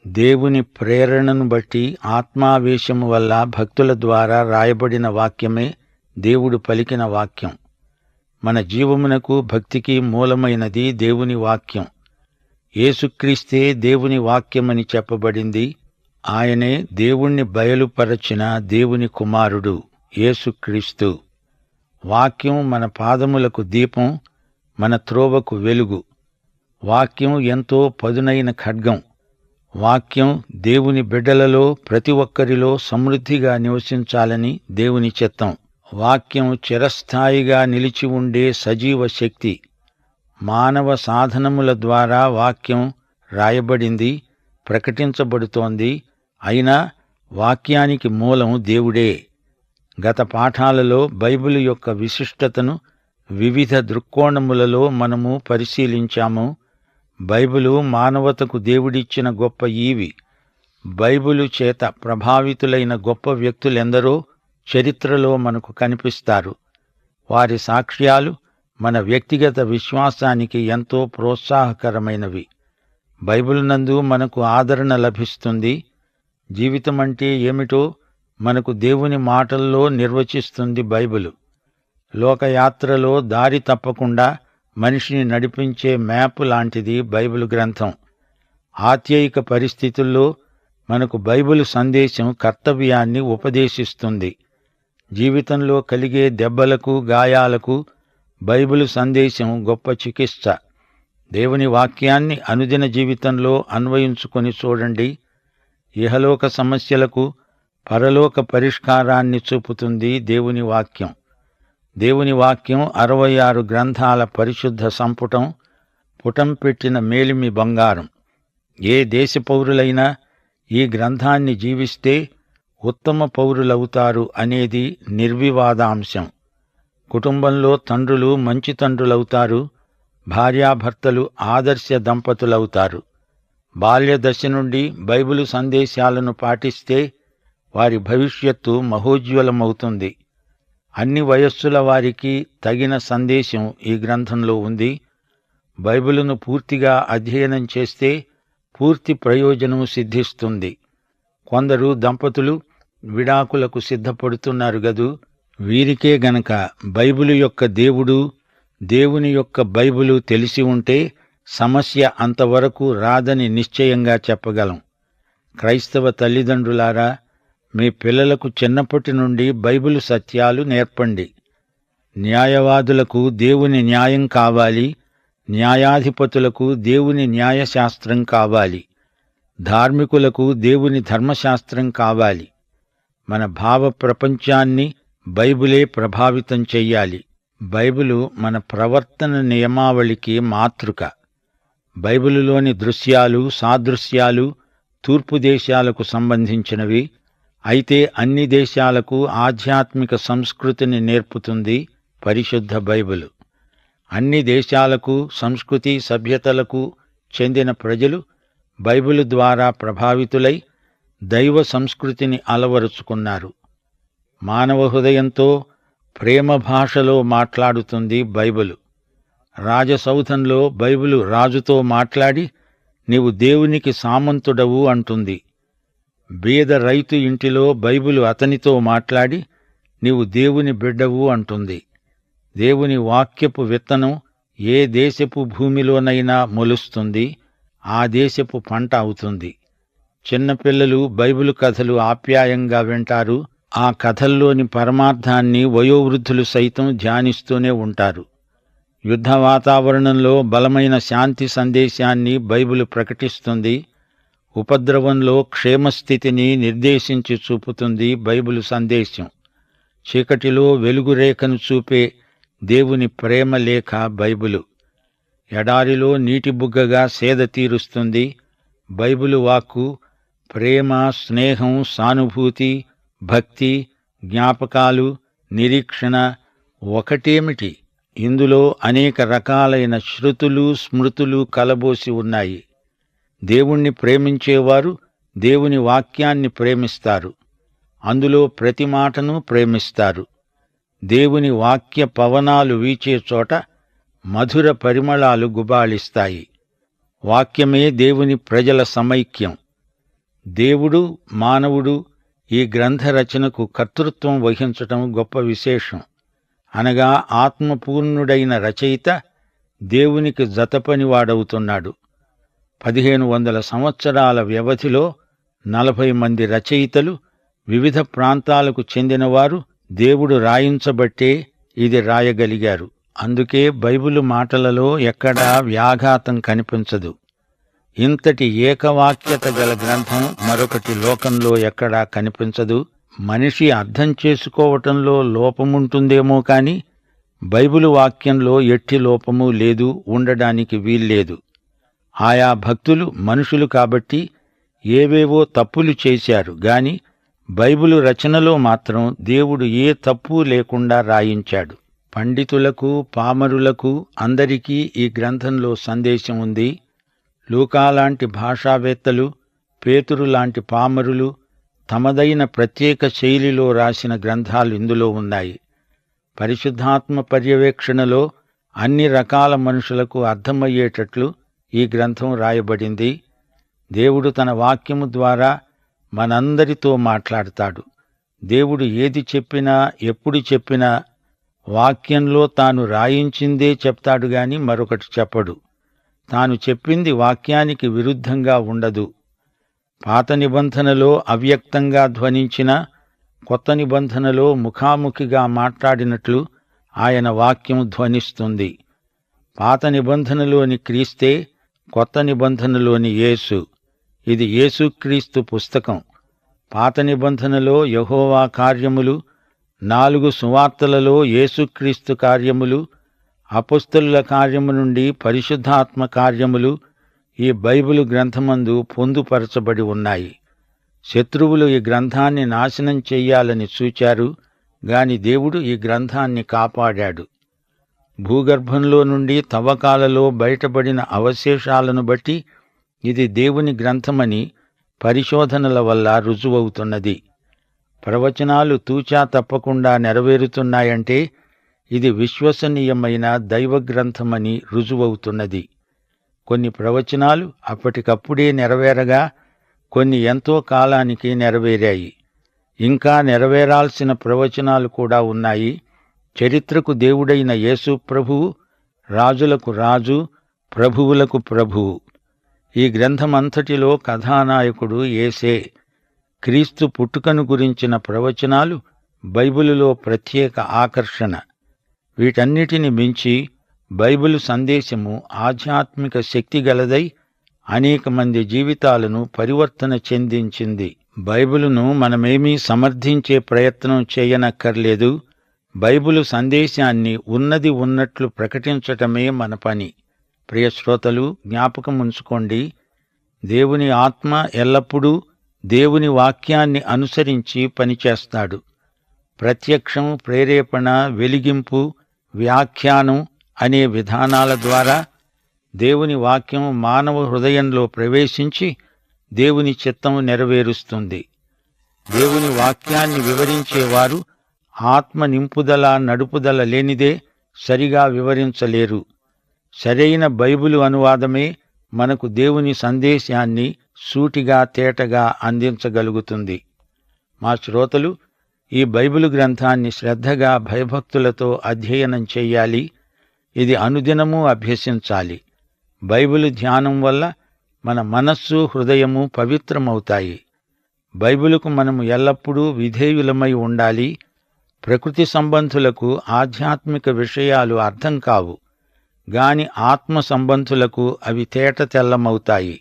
దేవుని ప్రేరణను బట్టి ఆత్మావేశము వల్ల భక్తుల ద్వారా రాయబడిన వాక్యమే దేవుడు పలికిన వాక్యం. మన జీవమునకు భక్తికి మూలమైనది దేవుని వాక్యం. యేసుక్రీస్తే దేవుని వాక్యమని చెప్పబడింది. ఆయనే దేవుణ్ణి బయలుపరచిన దేవుని కుమారుడు యేసుక్రీస్తు. వాక్యం మన పాదములకు దీపం, మన త్రోవకు వెలుగు. వాక్యం ఎంతో పదునైన ఖడ్గం. వాక్యం దేవుని బిడ్డలలో ప్రతి ఒక్కరిలో సమృద్ధిగా నివసించాలని దేవుని చిత్తం. వాక్యం చిరస్థాయిగా నిలిచి ఉండే సజీవ శక్తి. మానవ సాధనముల ద్వారా వాక్యం రాయబడింది, ప్రకటించబడుతోంది. అయినా వాక్యానికి మూలం దేవుడే. గత పాఠాలలో బైబిలు యొక్క విశిష్టతను వివిధ దృక్కోణములలో మనము పరిశీలించాము. బైబిలు మానవతకు దేవుడిచ్చిన గొప్ప ఈవి. బైబిలు చేత ప్రభావితులైన గొప్ప వ్యక్తులెందరో చరిత్రలో మనకు కనిపిస్తారు. వారి సాక్ష్యాలు మన వ్యక్తిగత విశ్వాసానికి ఎంతో ప్రోత్సాహకరమైనవి. బైబిల్ నందు మనకు ఆదరణ లభిస్తుంది. జీవితమంటే ఏమిటో మనకు దేవుని మాటల్లో నిర్వచిస్తుంది బైబిలు. లోకయాత్రలో దారి తప్పకుండా మనిషిని నడిపించే మ్యాప్ లాంటిది బైబిలు గ్రంథం. ఆత్యయిక పరిస్థితుల్లో మనకు బైబిలు సందేశం కర్తవ్యాన్ని ఉపదేశిస్తుంది. జీవితంలో కలిగే దెబ్బలకు, గాయాలకు బైబిలు సందేశం గొప్ప చికిత్స. దేవుని వాక్యాన్ని అనుదిన జీవితంలో అన్వయించుకొని చూడండి. ఇహలోక సమస్యలకు పరలోక పరిష్కారాన్ని చూపుతుంది దేవుని వాక్యం. దేవుని వాక్యం 66 గ్రంథాల పరిశుద్ధ సంపుటం, పుటం పెట్టిన మేలిమి బంగారం. ఏ దేశ పౌరులైనా ఈ గ్రంథాన్ని జీవిస్తే ఉత్తమ పౌరులవుతారు అనేది నిర్వివాదాంశం. కుటుంబంలో తండ్రులు మంచి తండ్రులవుతారు. భార్యాభర్తలు ఆదర్శ దంపతులవుతారు. బాల్యదశ నుండి బైబిలు సందేశాలను పాటిస్తే వారి భవిష్యత్తు మహోజ్వలమవుతుంది. అన్ని వయస్సుల వారికి తగిన సందేశం ఈ గ్రంథంలో ఉంది. బైబిలును పూర్తిగా అధ్యయనం చేస్తే పూర్తి ప్రయోజనం సిద్ధిస్తుంది. కొందరు దంపతులు విడాకులకు సిద్ధపడుతున్నారు గదూ. వీరికే గనక బైబిలు యొక్క దేవుడు, దేవుని యొక్క బైబిలు తెలిసి ఉంటే సమస్య అంతవరకు రాదని నిశ్చయంగా చెప్పగలం. క్రైస్తవ తల్లిదండ్రులారా, మీ పిల్లలకు చిన్నప్పటి నుండి బైబిలు సత్యాలు నేర్పండి. న్యాయవాదులకు దేవుని న్యాయం కావాలి. న్యాయాధిపతులకు దేవుని న్యాయశాస్త్రం కావాలి. ధార్మికులకు దేవుని ధర్మశాస్త్రం కావాలి. మన భావ ప్రపంచాన్ని బైబిలే ప్రభావితం చెయ్యాలి. బైబిలు మన ప్రవర్తన నియమావళికి మాతృక. బైబిలులోని దృశ్యాలు, సాదృశ్యాలు తూర్పు దేశాలకు సంబంధించినవి. అయితే అన్ని దేశాలకు ఆధ్యాత్మిక సంస్కృతిని నేర్పుతుంది పరిశుద్ధ బైబిలు. అన్ని దేశాలకు, సంస్కృతి, సభ్యతలకు చెందిన ప్రజలు బైబిలు ద్వారా ప్రభావితులై దైవ సంస్కృతిని అలవరుచుకున్నారు. మానవ హృదయంతో ప్రేమ భాషలో మాట్లాడుతుంది బైబిలు. రాజసౌధంలో బైబిలు రాజుతో మాట్లాడి, నీవు దేవునికి సామంతుడవు అంటుంది. బీద రైతు ఇంటిలో బైబిలు అతనితో మాట్లాడి, నీవు దేవుని బిడ్డవు అంటుంది. దేవుని వాక్యపు విత్తనం ఏ దేశపు భూమిలోనైనా మొలుస్తుంది, ఆ దేశపు పంట అవుతుంది. చిన్నపిల్లలు బైబిలు కథలు ఆప్యాయంగా వింటారు. ఆ కథల్లోని పరమార్థాన్ని వయోవృద్ధులు సైతం ధ్యానిస్తూనే ఉంటారు. యుద్ధ వాతావరణంలో బలమైన శాంతి సందేశాన్ని బైబిలు ప్రకటిస్తుంది. ఉపద్రవంలో క్షేమస్థితిని నిర్దేశించి చూపుతుంది బైబిలు సందేశం. చీకటిలో వెలుగురేఖను చూపే దేవుని ప్రేమ లేఖ బైబిలు. ఎడారిలో నీటి బుగ్గగా సేద తీరుస్తుంది బైబిలు వాక్కు. ప్రేమ, స్నేహం, సానుభూతి, భక్తి, జ్ఞాపకాలు, నిరీక్షణ ఒకటేమిటి, ఇందులో అనేక రకాలైన శృతులు, స్మృతులు కలబోసి ఉన్నాయి. దేవుణ్ణి ప్రేమించేవారు దేవుని వాక్యాన్ని ప్రేమిస్తారు. అందులో ప్రతి మాటను ప్రేమిస్తారు. దేవుని వాక్య పవనాలు వీచే చోట మధుర పరిమళాలు గుబాళిస్తాయి. వాక్యమే దేవుని ప్రజల సమైక్యం. దేవుడు, మానవుడు ఈ గ్రంథ రచనకు కర్తృత్వం వహించటం గొప్ప విశేషం. అనగా ఆత్మపూర్ణుడైన రచయిత దేవునికి జతపనివాడవుతున్నాడు. 1500 సంవత్సరాల వ్యవధిలో 40 మంది రచయితలు, వివిధ ప్రాంతాలకు చెందినవారు దేవుడు రాయించబట్టే ఇది రాయగలిగారు. అందుకే బైబిలు మాటలలో ఎక్కడా వ్యాఘాతం కనిపించదు. ఇంతటి ఏకవాక్యత గల గ్రంథం మరొకటి లోకంలో ఎక్కడా కనిపించదు. మనిషి అర్థం చేసుకోవటంలో లోపముంటుందేమో కాని బైబిలు వాక్యంలో ఎట్టి లోపమూ లేదు, ఉండడానికి వీల్లేదు. ఆయా భక్తులు మనుషులు కాబట్టి ఏవేవో తప్పులు చేశారు గాని బైబిలు రచనలో మాత్రం దేవుడు ఏ తప్పు లేకుండా రాయించాడు. పండితులకు, పామరులకు అందరికీ ఈ గ్రంథంలో సందేశం ఉంది. లూకాలాంటి భాషావేత్తలు, పేతురులాంటి పామరులు తమదైన ప్రత్యేక శైలిలో రాసిన గ్రంథాలు ఇందులో ఉన్నాయి. పరిశుద్ధాత్మ పర్యవేక్షణలో అన్ని రకాల మనుషులకు అర్థమయ్యేటట్లు ఈ గ్రంథం రాయబడింది. దేవుడు తన వాక్యము ద్వారా మనందరితో మాట్లాడతాడు. దేవుడు ఏది చెప్పినా, ఎప్పుడు చెప్పినా వాక్యంలో తాను రాయించిందే చెప్తాడు గాని మరొకటి చెప్పడు. తాను చెప్పింది వాక్యానికి విరుద్ధంగా ఉండదు. పాత నిబంధనలో అవ్యక్తంగా ధ్వనించిన, కొత్త నిబంధనలో ముఖాముఖిగా మాట్లాడినట్లు ఆయన వాక్యం ధ్వనిస్తుంది. పాత నిబంధనలోని క్రీస్తే కొత్త నిబంధనలోని యేసు. ఇది యేసుక్రీస్తు పుస్తకం. పాత నిబంధనలో యెహోవా కార్యములు, 4 సువార్తలలో యేసుక్రీస్తు కార్యములు, అపొస్తలుల కార్యము నుండి పరిశుద్ధాత్మ కార్యములు ఈ బైబిలు గ్రంథమందు పొందుపరచబడి ఉన్నాయి. శత్రువులు ఈ గ్రంథాన్ని నాశనం చెయ్యాలని చూచారు గాని దేవుడు ఈ గ్రంథాన్ని కాపాడాడు. భూగర్భంలో నుండి తవ్వకాలలో బయటపడిన అవశేషాలను బట్టి ఇది దేవుని గ్రంథమని పరిశోధనల వల్ల రుజువవుతున్నది. ప్రవచనాలు తూచా తప్పకుండా నెరవేరుతున్నాయంటే ఇది విశ్వసనీయమైన దైవ గ్రంథమని రుజువవుతున్నది. కొన్ని ప్రవచనాలు అప్పటికప్పుడే నెరవేరగా కొన్ని ఎంతో కాలానికి నెరవేరాయి. ఇంకా నెరవేరాల్సిన ప్రవచనాలు కూడా ఉన్నాయి. చరిత్రకు దేవుడైన యేసు ప్రభువు, రాజులకు రాజు, ప్రభువులకు ప్రభువు. ఈ గ్రంథమంతటిలో కథానాయకుడు యేసే. క్రీస్తు పుట్టుకను గురించిన ప్రవచనాలు బైబిలులో ప్రత్యేక ఆకర్షణ. వీటన్నిటిని మించి బైబిలు సందేశము ఆధ్యాత్మిక శక్తి గలదై అనేక మంది జీవితాలను పరివర్తన చెందించింది. బైబిలును మనమేమీ సమర్థించే ప్రయత్నం చేయనక్కర్లేదు. బైబిలు సందేశాన్ని ఉన్నది ఉన్నట్లు ప్రకటించటమే మన పని. ప్రియ శ్రోతలు, జ్ఞాపకముంచుకోండి, దేవుని ఆత్మ ఎల్లప్పుడూ దేవుని వాక్యాన్ని అనుసరించి పనిచేస్తాడు. ప్రత్యక్షం, ప్రేరేపణ, వెలిగింపు, వ్యాఖ్యానం అనే విధానాల ద్వారా దేవుని వాక్యం మానవ హృదయంలో ప్రవేశించి దేవుని చిత్తం నెరవేరుస్తుంది. దేవుని వాక్యాన్ని వివరించేవారు ఆత్మ నింపుదల, నడుపుదల లేనిదే సరిగా వివరించలేరు. సరైన బైబిలు అనువాదమే మనకు దేవుని సందేశాన్ని సూటిగా, తేటగా అందించగలుగుతుంది. మా శ్రోతలు ఈ బైబిలు గ్రంథాన్ని శ్రద్ధగా, భయభక్తులతో అధ్యయనం చెయ్యాలి. ఇది అనుదినము అభ్యసించాలి. బైబిలు ధ్యానం వల్ల మన మనస్సు, హృదయము పవిత్రమవుతాయి. బైబిలుకు మనము ఎల్లప్పుడూ విధేయులమై ఉండాలి. ప్రకృతి సంబంధులకు ఆధ్యాత్మిక విషయాలు అర్థం కావు గాని ఆత్మ సంబంధులకు అవి తేట తెల్లమవుతాయి.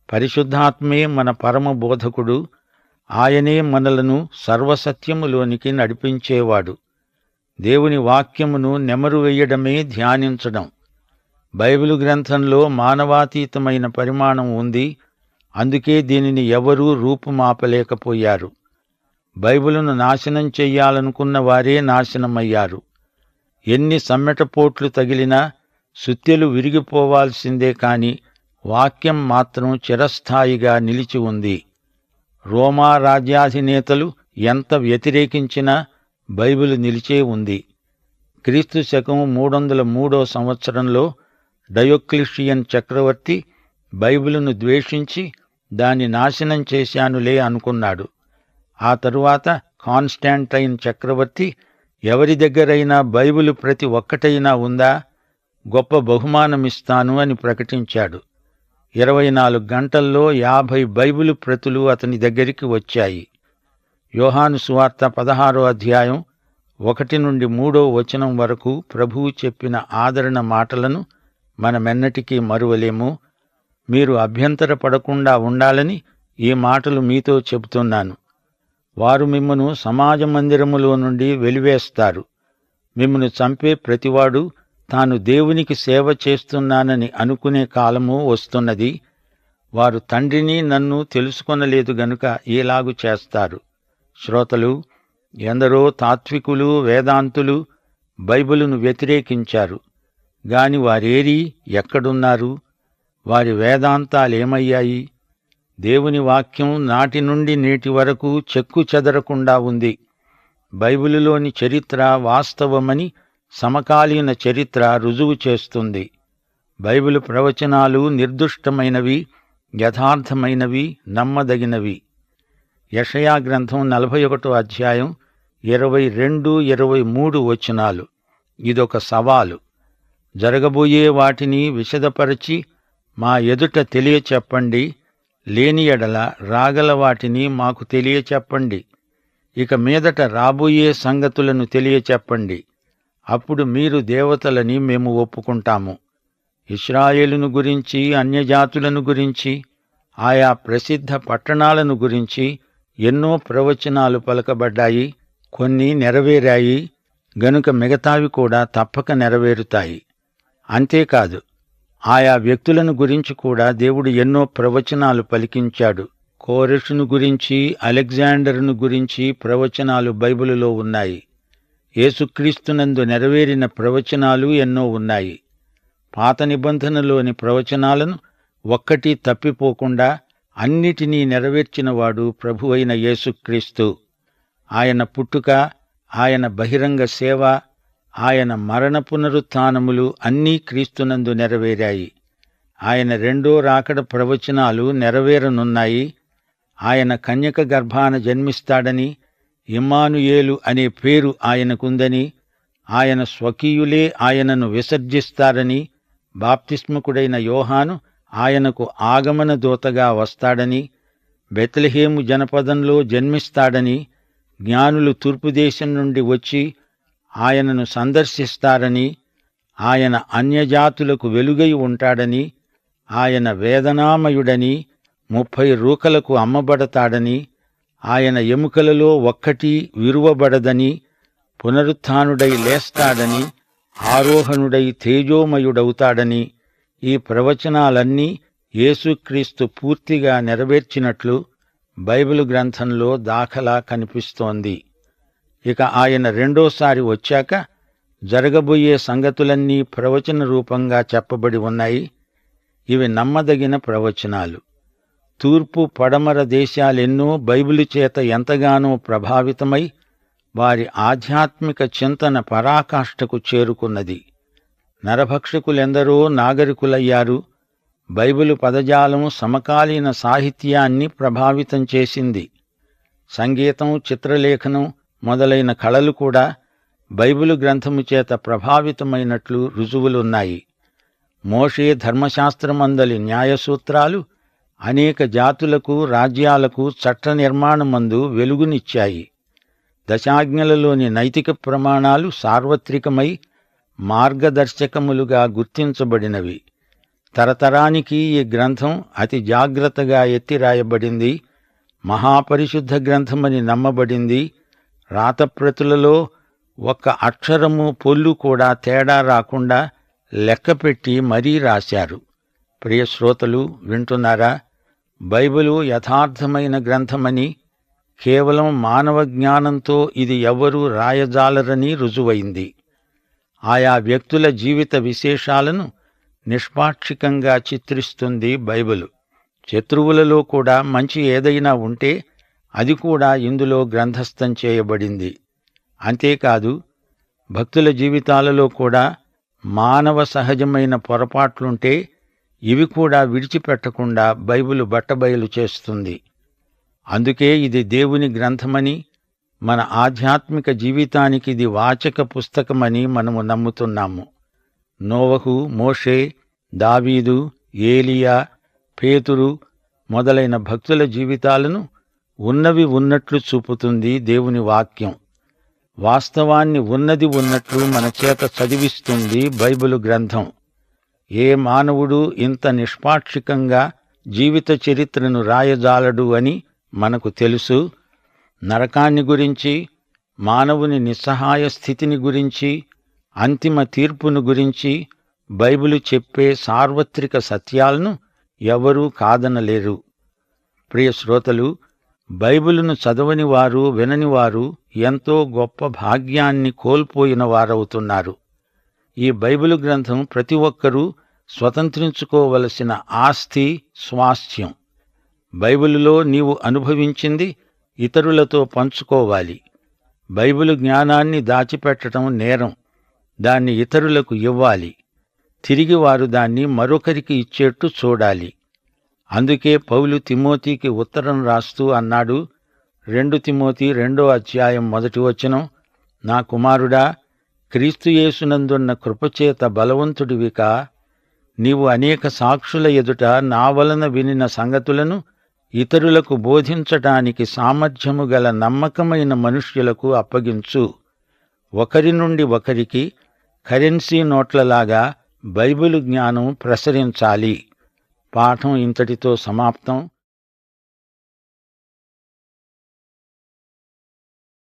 పరిశుద్ధాత్మే మన పరమ బోధకుడు. ఆయనే మనలను సర్వసత్యములోనికి నడిపించేవాడు. దేవుని వాక్యమును నెమరు వెయ్యడమే ధ్యానించడం. బైబిలు గ్రంథంలో మానవాతీతమైన పరిమాణం ఉంది. అందుకే దీనిని ఎవరూ రూపుమాపలేకపోయారు. బైబిలును నాశనం చెయ్యాలనుకున్న వారే నాశనమయ్యారు. ఎన్ని సమ్మెటపోట్లు తగిలినా సుత్తెలు విరిగిపోవాల్సిందే కాని వాక్యం మాత్రం చిరస్థాయిగా నిలిచి ఉంది. రోమా రాజ్యాధినేతలు ఎంత వ్యతిరేకించినా బైబిలు నిలిచే ఉంది. క్రీస్తు శకం 303 సంవత్సరంలో డయోక్లిషియన్ చక్రవర్తి బైబిలును ద్వేషించి దాన్ని నాశనం చేశానులే అనుకున్నాడు. ఆ తరువాత కాన్స్టాంటైన్ చక్రవర్తి ఎవరి దగ్గరైనా బైబిలు ప్రతి ఒక్కటైనా ఉందా, గొప్ప బహుమానమిస్తాను అని ప్రకటించాడు. 24 గంటల్లో 50 బైబిలు ప్రతులు అతని దగ్గరికి వచ్చాయి. యోహాను సువార్త 16వ అధ్యాయం 1 నుండి 3వ వచనం వరకు ప్రభువు చెప్పిన ఆదరణ మాటలను మనమెన్నటికీ మరువలేము. మీరు అభ్యంతరపడకుండా ఉండాలని ఈ మాటలు మీతో చెబుతున్నాను. వారు మిమ్మును సమాజ మందిరములో నుండి వెలివేస్తారు. మిమ్మును చంపే ప్రతివాడు తాను దేవునికి సేవ చేస్తున్నానని అనుకునే కాలము వస్తున్నది. వారు తండ్రిని నన్ను తెలుసుకొనలేదు గనుక ఈలాగు చేస్తారు. శ్రోతలు, ఎందరో తాత్వికులు, వేదాంతులు బైబిలును వ్యతిరేకించారు. గాని వారేరీ, ఎక్కడున్నారు? వారి వేదాంతాలేమయ్యాయి? దేవుని వాక్యం నాటి నుండి నేటి వరకు చెక్కు చెదరకుండా ఉంది. బైబిలులోని చరిత్ర వాస్తవమని సమకాలీన చరిత్ర రుజువు చేస్తుంది. బైబిలు ప్రవచనాలు నిర్దుష్టమైనవి, యథార్థమైనవి, నమ్మదగినవి. యెషయా గ్రంథం 41వ అధ్యాయం 22, 23 వచనాలు. ఇదొక సవాలు. జరగబోయే వాటిని విశదపరచి మా ఎదుట తెలియచెప్పండి, లేని ఎడల రాగల వాటిని మాకు తెలియచెప్పండి. ఇక మీదట రాబోయే సంగతులను తెలియచెప్పండి. అప్పుడు మీరు దేవతలని మేము ఒప్పుకుంటాము. ఇశ్రాయేలును గురించి, అన్యజాతులను గురించి, ఆయా ప్రసిద్ధ పట్టణాలను గురించి ఎన్నో ప్రవచనాలు పలకబడ్డాయి. కొన్ని నెరవేరాయి గనుక మిగతావి కూడా తప్పక నెరవేరుతాయి. అంతేకాదు, ఆయా వ్యక్తులను గురించి కూడా దేవుడు ఎన్నో ప్రవచనాలు పలికించాడు. కోరెషును గురించి, అలెగ్జాండరును గురించి ప్రవచనాలు బైబిలులో ఉన్నాయి. యేసుక్రీస్తునందు నెరవేరిన ప్రవచనాలు ఎన్నో ఉన్నాయి. పాత నిబంధనలోని ప్రవచనాలను ఒక్కటి తప్పిపోకుండా అన్నిటినీ నెరవేర్చినవాడు ప్రభువైన యేసుక్రీస్తు. ఆయన పుట్టుక, ఆయన బహిరంగ సేవ, ఆయన మరణ పునరుత్థానములు అన్నీ క్రీస్తునందు నెరవేరాయి. ఆయన రెండో రాకడ ప్రవచనాలు నెరవేరనున్నాయి. ఆయన కన్యక గర్భాన జన్మిస్తాడని, ఇమ్మానుయేలు అనే పేరు ఆయనకుందని, ఆయన స్వకీయులే ఆయనను విసర్జిస్తారని, బాప్తిస్మకుడైన యోహాను ఆయనకు ఆగమన దూతగా వస్తాడని, బెత్లెహేము జనపదంలో జన్మిస్తాడని, జ్ఞానులు తూర్పుదేశం నుండి వచ్చి ఆయనను సందర్శిస్తారని, ఆయన అన్యజాతులకు వెలుగై ఉంటాడని, ఆయన వేదనామయుడని, 30 రూకలకు అమ్మబడతాడని, ఆయన ఎముకలలో ఒక్కటి విరువబడదని, పునరుత్థానుడై లేస్తాడని, ఆరోహణుడై తేజోమయుడవుతాడని, ఈ ప్రవచనాలన్నీ యేసుక్రీస్తు పూర్తిగా నెరవేర్చినట్లు బైబిలు గ్రంథంలో దాఖలా కనిపిస్తోంది. ఇక ఆయన రెండోసారి వచ్చాక జరగబోయే సంగతులన్నీ ప్రవచన రూపంగా చెప్పబడి ఉన్నాయి. ఇవి నమ్మదగిన ప్రవచనాలు. తూర్పు పడమర దేశాలెన్నో బైబిలు చేత ఎంతగానో ప్రభావితమై వారి ఆధ్యాత్మిక చింతన పరాకాష్ఠకు చేరుకున్నది. నరభక్షకులెందరో నాగరికులయ్యారు. బైబిలు పదజాలం సమకాలీన సాహిత్యాన్ని ప్రభావితం చేసింది. సంగీతం, చిత్రలేఖనం మొదలైన కళలు కూడా బైబిలు గ్రంథము చేత ప్రభావితమైనట్లు రుజువులున్నాయి. మోషే ధర్మశాస్త్రమందలి న్యాయసూత్రాలు అనేక జాతులకు, రాజ్యాలకు చట్ట నిర్మాణమందు వెలుగునిచ్చాయి. దశాజ్ఞలలోని నైతిక ప్రమాణాలు సార్వత్రికమై మార్గదర్శకములుగా గుర్తించబడినవి. తరతరానికి ఈ గ్రంథం అతి జాగ్రత్తగా ఎత్తిరాయబడింది. మహాపరిశుద్ధ గ్రంథమని నమ్మబడింది. రాతప్రతులలో ఒక్క అక్షరము, పొల్లు కూడా తేడా రాకుండా లెక్కపెట్టి మరీ రాశారు. ప్రియ శ్రోతలు, వింటున్నారా? బైబిలు యథార్థమైన గ్రంథమని, కేవలం మానవ జ్ఞానంతో ఇది ఎవ్వరూ రాయజాలరని రుజువైంది. ఆయా వ్యక్తుల జీవిత విశేషాలను నిష్పాక్షికంగా చిత్రిస్తుంది బైబిలు. శత్రువులలో కూడా మంచి ఏదైనా ఉంటే అది కూడా ఇందులో గ్రంథస్థం చేయబడింది. అంతేకాదు, భక్తుల జీవితాలలో కూడా మానవ సహజమైన పొరపాట్లుంటే ఇవి కూడా విడిచిపెట్టకుండా బైబిలు బట్టబయలు చేస్తుంది. అందుకే ఇది దేవుని గ్రంథమని, మన ఆధ్యాత్మిక జీవితానికి ఇది వాచక పుస్తకమని మనము నమ్ముతున్నాము. నోవహు, మోషే, దావీదు, ఏలియా, పేతురు మొదలైన భక్తుల జీవితాలను ఉన్నవి ఉన్నట్లు చూపుతుంది దేవుని వాక్యం. వాస్తవాన్ని ఉన్నది ఉన్నట్లు మన చేత చదివిస్తుంది బైబిలు గ్రంథం. ఏ మానవుడు ఇంత నిష్పాక్షికంగా జీవిత చరిత్రను రాయజాలడు అని మనకు తెలుసు. నరకాన్ని గురించి, మానవుని నిస్సహాయ స్థితిని గురించి, అంతిమ తీర్పును గురించి బైబిలు చెప్పే సార్వత్రిక సత్యాలను ఎవరూ కాదనలేరు. ప్రియ శ్రోతలు, బైబిలును చదవని వారు, వినని వారు ఎంతో గొప్ప భాగ్యాన్ని కోల్పోయిన వారవుతున్నారు. ఈ బైబిలు గ్రంథం ప్రతి ఒక్కరూ స్వతంత్రించుకోవలసిన ఆస్తి, స్వాస్థ్యం. బైబిలులో నీవు అనుభవించింది ఇతరులతో పంచుకోవాలి. బైబిలు జ్ఞానాన్ని దాచిపెట్టడం నేరం. దాన్ని ఇతరులకు ఇవ్వాలి. తిరిగి వారు దాన్ని మరొకరికి ఇచ్చేట్టు చూడాలి. అందుకే పౌలు తిమోతికి ఉత్తరం రాస్తూ అన్నాడు, 2 తిమోతి 2:1 నా కుమారుడా, క్రీస్తుయేసునందున్న కృపచేత బలవంతుడివిక, నీవు అనేక సాక్షుల ఎదుట నా వలన వినిన సంగతులను ఇతరులకు బోధించటానికి సామర్థ్యము గల నమ్మకమైన మనుష్యులకు అప్పగించు. ఒకరి నుండి ఒకరికి కరెన్సీ నోట్లలాగా బైబిలు జ్ఞానం ప్రసరించాలి. పాఠం ఇంతటితో సమాప్తం.